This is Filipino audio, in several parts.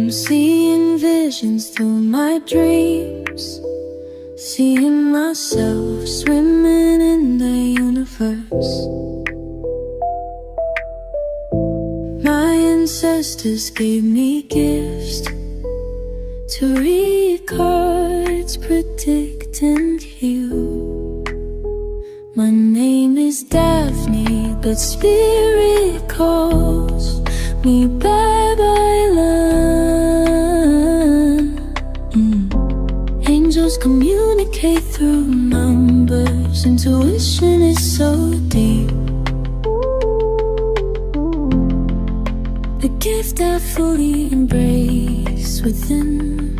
I'm seeing visions through my dreams, seeing myself swimming in the universe. My ancestors gave me gifts to read cards, predict and heal. My name is Daphne, but spirit calls me bye-bye love. Angels communicate through numbers. Intuition is so deep. The gift I fully embrace within.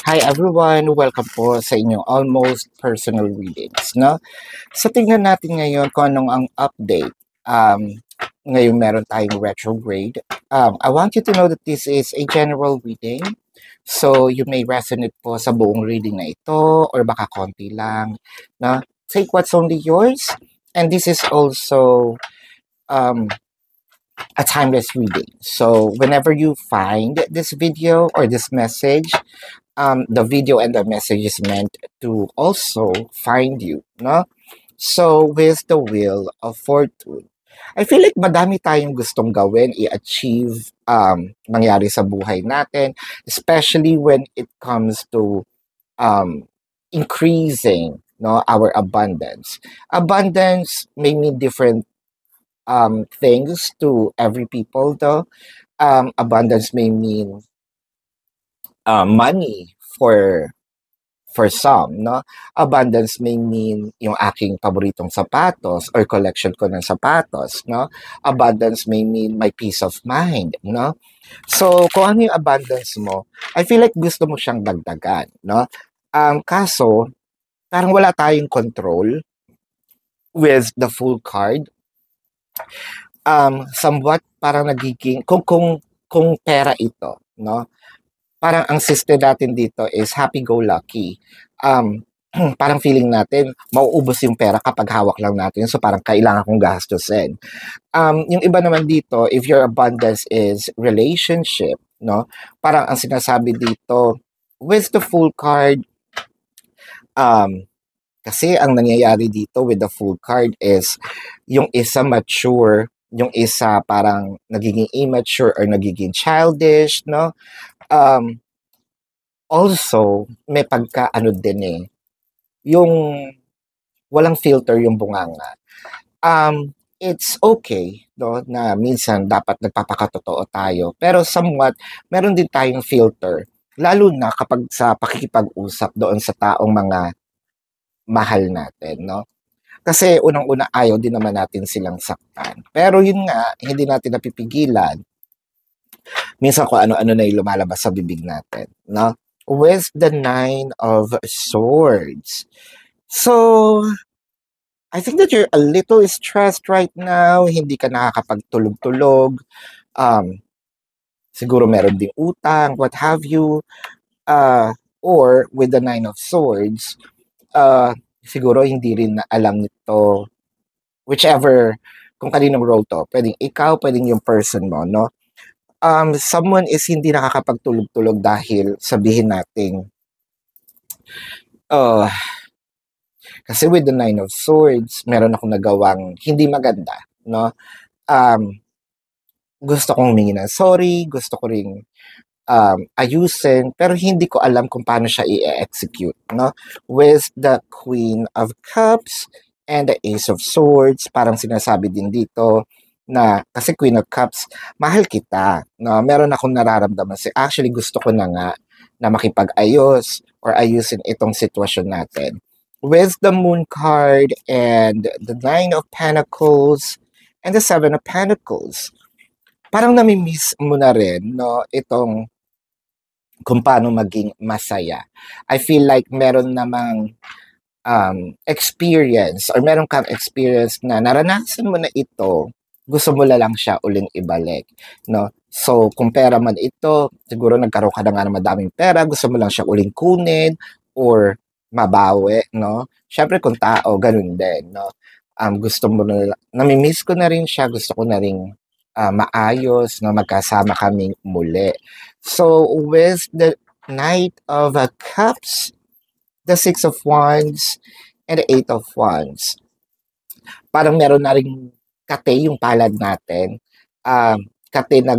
Hi everyone! Welcome po sa inyong almost personal readings. No? So tingnan natin ngayon kung anong ang update. Ngayon meron tayong retrograde. I want you to know that this is a general reading. So you may resonate po sa buong reading na ito or baka konti lang. No? Take what's only yours. And this is also a timeless reading. So whenever you find this video or this message, the video and the message is meant to also find you, no? So, with the wheel of fortune, I feel like madami tayong gustong gawin, i-achieve, mangyari sa buhay natin, especially when it comes to increasing, no, our abundance. Abundance may mean different things to every people, though. Abundance may mean money for some, no? Abundance may mean yung aking paboritong sapatos or collection ko ng sapatos, no? Abundance may mean my peace of mind, no? So, kung ano yung abundance mo, I feel like gusto mo siyang dagdagan, no? Kaso, parang wala tayong control with the full card. Somewhat parang nagiging, kung pera ito, no? Parang ang system natin dito is happy-go-lucky. Parang feeling natin, mauubos yung pera kapag hawak lang natin. So parang kailangan kong gastusin. Yung iba naman dito, if your abundance is relationship, no? Parang ang sinasabi dito, with the full card, kasi ang nangyayari dito with the full card is, yung isa mature, yung isa parang nagiging immature or nagiging childish, no? Also, may pagka-ano din eh, yung walang filter yung bunganga. It's okay, no, na minsan dapat nagpapakatotoo tayo. Pero somewhat, meron din tayong filter. Lalo na kapag sa pakikipag-usap doon sa taong mga mahal natin, no? Kasi unang-una ayaw din naman natin silang saktan. Pero yun nga, hindi natin napipigilan. Minsan kung ano-ano na yung lumalabas sa bibig natin, no? With the 9 of Swords. So, I think that you're a little stressed right now. Hindi ka nakakapagtulog-tulog. Siguro meron ding utang, what have you. Or with the 9 of Swords, siguro hindi rin na alam nito. Whichever, kung kaninong role to. Pwedeng ikaw, pwedeng yung person mo, no? Someone is hindi nakakapagtulog-tulog dahil sabihin nating kasi with the 9 of Swords, meron akong nagawang hindi maganda, no? Gusto kong humingi ng sorry, gusto ko ring ayusin, pero hindi ko alam kung paano siya i-execute, no? With the Queen of Cups and the Ace of Swords, parang sinasabi din dito na, kasi Queen of Cups, mahal kita, no? Meron akong nararamdaman. Actually, gusto ko na nga na makipag-ayos or ayusin itong sitwasyon natin. With the Moon card and the 9 of Pentacles and the 7 of Pentacles, parang nami-miss mo na rin, no, itong kung paano maging masaya. I feel like meron namang experience or meron kang experience na naranasan mo na ito, gusto mo na lang siya uling ibalik, no? So, kung pera man ito, siguro nagkaroon ka na nga ng madaming pera, gusto mo lang siya uling kunin, or mabawi, no? Siyempre kung tao, ganun din, no? Gusto mo na, nami-miss ko na rin siya, gusto ko na rin maayos, no? Magkasama kaming muli. So, with the Knight of Cups, the Six of Wands, and the Eight of Wands, parang meron na rin kate yung palad natin. Kate na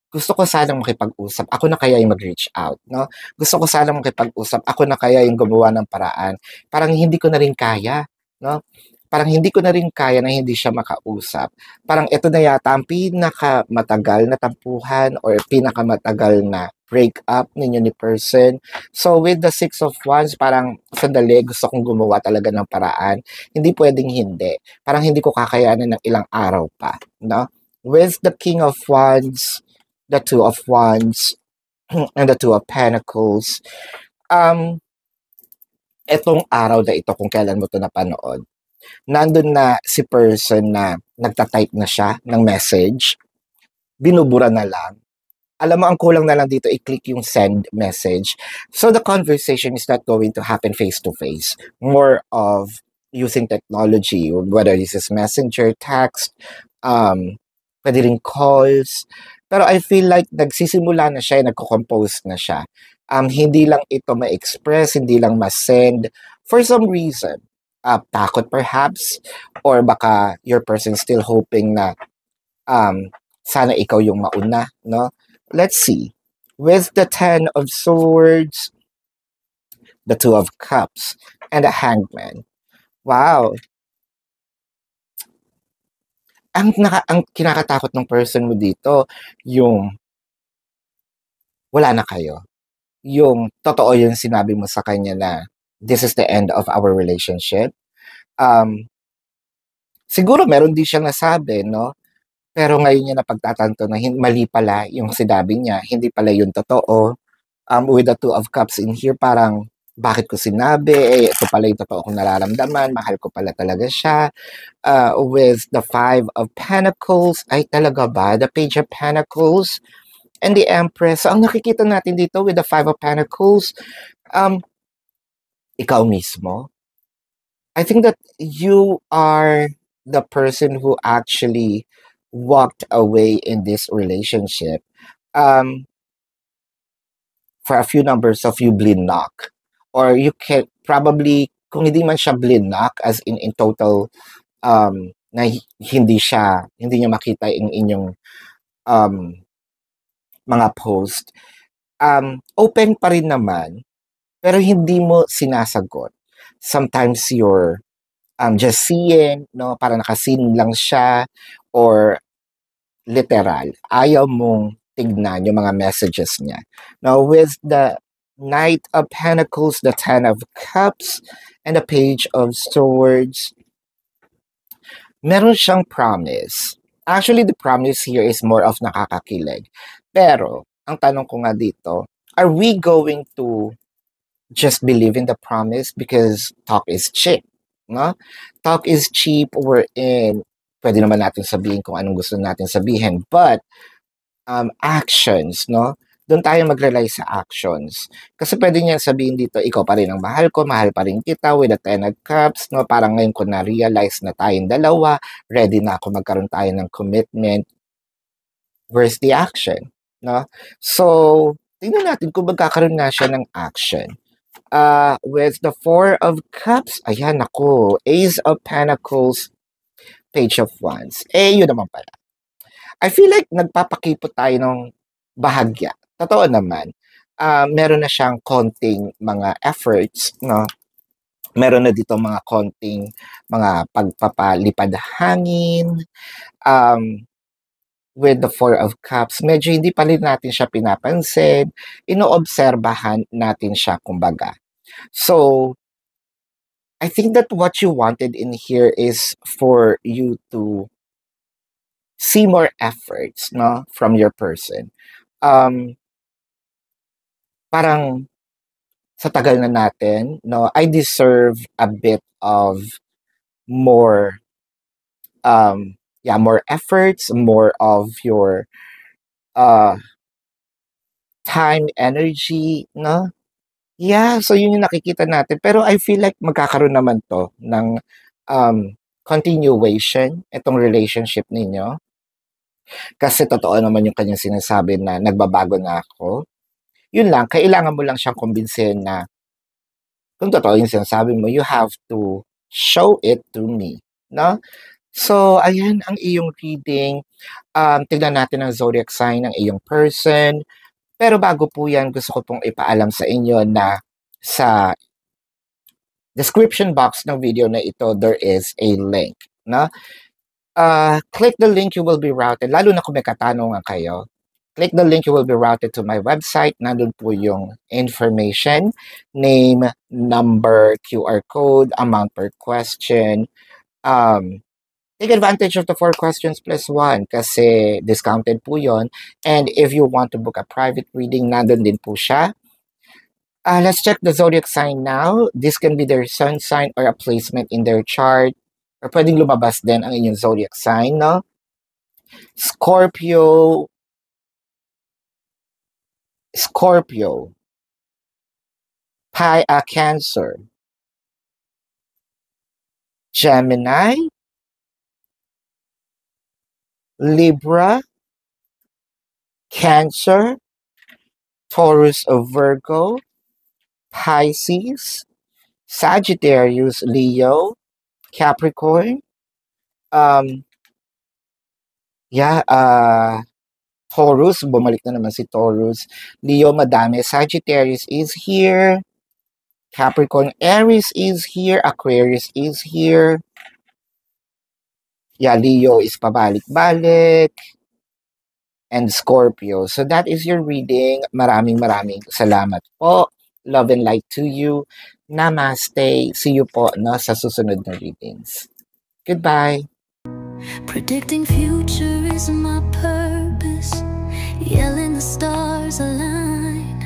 gusto ko sanang makipag-usap, ako na kaya yung mag-reach out, no? Gusto ko sanang makipag-usap, ako na kaya yung gumawa ng paraan. Parang hindi ko na rin kaya, no? Parang hindi ko na rin kaya na hindi siya makausap. Parang ito na yata ang pinakamatagal na tampuhan or pinakamatagal na break up ninyo ni person. So with the Six of Wands, parang sandali, gusto kong gumawa talaga ng paraan. Hindi pwedeng hindi. Parang hindi ko kakayanan ng ilang araw pa, no? With the King of Wands, the Two of Wands, and the Two of Pentacles. Etong araw na ito, kung kailan mo ito napanood, nandun na si person na nagtatype na siya ng message, binubura na lang. Alam mo, ang kulang na lang dito, i-click yung send message. So the conversation is not going to happen face-to-face. More of using technology, whether this is messenger, text, pwede rin calls. Pero I feel like nagsisimula na siya, nagko-compose na siya. Hindi lang ito ma-express, hindi lang ma-send. For some reason, takot perhaps, or baka your person still hoping na sana ikaw yung mauna, no? Let's see. With the Ten of Swords, the Two of Cups, and the Hangman. Wow. Ang kinakatakot ng person mo dito, yung wala na kayo. Yung totoo yung sinabi mo sa kanya na this is the end of our relationship. Siguro meron din siyang nasabi, no? Pero ngayon niya napagtatanto na mali pala yung sinabi niya, hindi pala yung totoo. With the Two of Cups in here, parang bakit ko sinabi? Ito pala yung totoo kong nararamdaman, mahal ko pala talaga siya. With the Five of Pentacles, ay talaga ba? The Page of Pentacles and the Empress. So, ang nakikita natin dito with the Five of Pentacles, ikaw mismo. I think that you are the person who actually walked away in this relationship for a few numbers of you blind knock. Or you can probably, kung hindi man siya blind knock, as in total, na hindi niya makita yung inyong mga post, open pa rin naman, pero hindi mo sinasagot. Sometimes you're just seeing, no, para nakasin lang siya, or literal, ayaw mong tignan yung mga messages niya. Now, with the Knight of Pentacles, the Ten of Cups, and the Page of Swords, meron siyang promise. Actually, the promise here is more of nakakakilig. Pero, ang tanong ko nga dito, are we going to just believe in the promise because talk is cheap? No? Talk is cheap, we're in, pwede naman natin sabihin kung anong gusto natin sabihin, but actions, no? Doon tayo mag-rely sa actions. Kasi pwede niya sabihin dito, ikaw pa rin ang mahal ko, mahal pa rin kita with the Ten of Cups, no? Parang ngayon ko na-realize na tayong dalawa, ready na ako magkaroon tayo ng commitment. Where's the action? No? So, tingnan natin kung magkakaroon nga siya ng action. With the Four of Cups, ayan ako, Ace of Pentacles, Page of Wands. Yun naman pala. I feel like nagpapakipot tayo ng bahagya. Totoo naman. Meron na siyang konting mga efforts, no? Meron na dito mga konting mga pagpapalipad hangin. With the Four of Cups, medyo hindi pa rin natin siya pinapansin. Inoobserbahan natin siya, kumbaga. So, I think that what you wanted in here is for you to see more efforts, no, from your person. Parang sa tagal na natin, no, I deserve a bit of more, more efforts, more of your time, energy, no? Yeah, so yun yung nakikita natin. Pero I feel like magkakaroon naman 'to ng, continuation, itong relationship ninyo. Kasi totoo naman yung kanyang sinasabi na nagbabago na ako. Yun lang, kailangan mo lang siyang kumbinsihin na kung totoo yung sinasabi mo, you have to show it to me, 'no? So, ayan ang iyong reading. Tignan natin ang zodiac sign ng iyong person. Pero bago po yan, gusto ko pong ipaalam sa inyo na sa description box ng video na ito, there is a link, no? Click the link, you will be routed, lalo na kung may katanungan kayo. Click the link, you will be routed to my website. Nandun po yung information, name, number, QR code, amount per question. Take advantage of the 4 questions plus 1 kasi discounted po yon. And if you want to book a private reading, nandun din po siya. Let's check the zodiac sign now. This can be their sun sign or a placement in their chart. Or pwedeng lumabas din ang inyong zodiac sign, no? Scorpio, Cancer, Gemini, Libra, Cancer, Taurus or Virgo, Pisces, Sagittarius, Leo, Capricorn, Taurus, bumalik na naman si Taurus. Leo, madami. Sagittarius is here. Capricorn, Aries is here. Aquarius is here. Yeah, Leo is pabalik-balik. And Scorpio. So that is your reading. Maraming salamat po. Love and light to you. Namaste. See you po no, sa susunod na readings. Goodbye. Predicting future is my purpose. Yelling the stars align.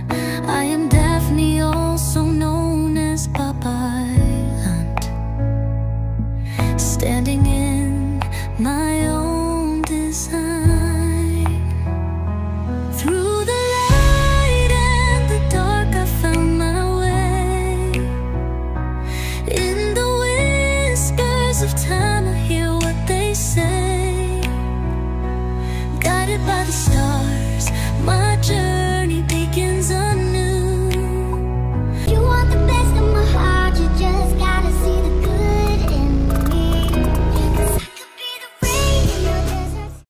I am Daphne, also known as Papailand, standing in my own design. Through the light and the dark, I found my way. In the whispers of time, I hear what they say. Guided by the stars.